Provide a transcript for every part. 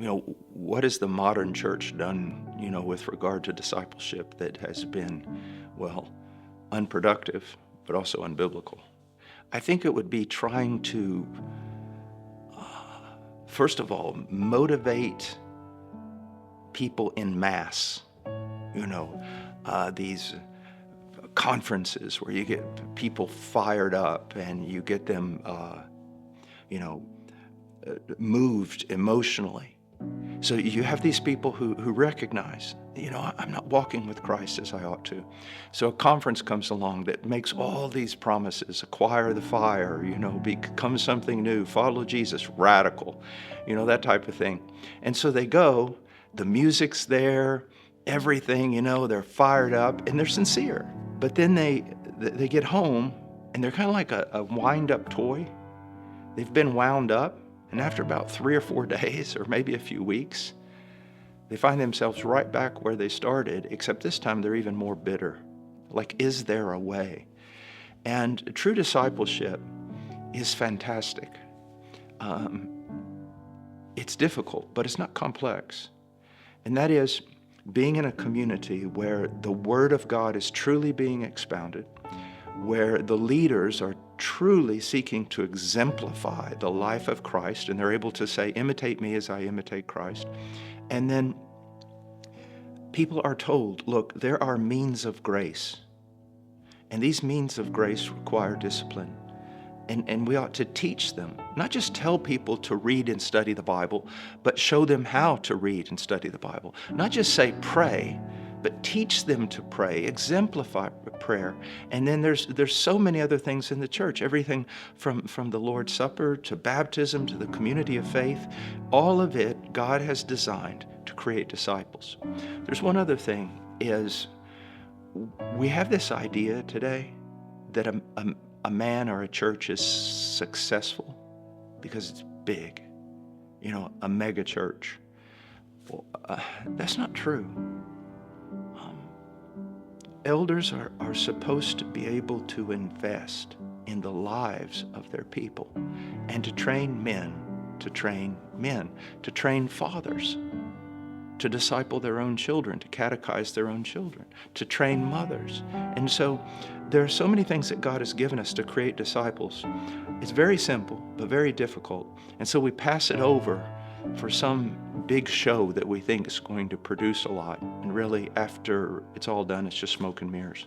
what has the modern church done, with regard to discipleship that has been, unproductive, but also unbiblical? I think it would be trying to, first of all, motivate people in mass. These conferences where you get people fired up and you get them, moved emotionally. So you have these people who recognize, I'm not walking with Christ as I ought to. So a conference comes along that makes all these promises: acquire the fire, become something new, follow Jesus, radical, that type of thing. And so they go, the music's there, everything, they're fired up and they're sincere. But then they get home and they're kind of like a wind-up toy. They've been wound up. And after about 3 or 4 days, or maybe a few weeks, they find themselves right back where they started, except this time they're even more bitter. Like, is there a way? And true discipleship is fantastic. It's difficult, but it's not complex. And that is being in a community where the Word of God is truly being expounded, where the leaders are truly seeking to exemplify the life of Christ, and they're able to say, imitate me as I imitate Christ. And then people are told, look, there are means of grace, and these means of grace require discipline. And we ought to teach them, not just tell people to read and study the Bible, but show them how to read and study the Bible. Not just say pray, but teach them to pray, exemplify prayer. And then there's so many other things in the church, everything from the Lord's Supper to baptism to the community of faith. All of it God has designed to create disciples. There's one other thing, is we have this idea today that a man or a church is successful because it's big, a mega church. Well, that's not true. Elders are supposed to be able to invest in the lives of their people and to train men, to train fathers, to disciple their own children, to catechize their own children, to train mothers. And so there are so many things that God has given us to create disciples. It's very simple, but very difficult. And so we pass it over for some big show that we think is going to produce a lot. And really, after it's all done, it's just smoke and mirrors.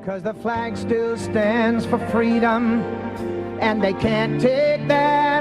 Because the flag still stands for freedom, and they can't take that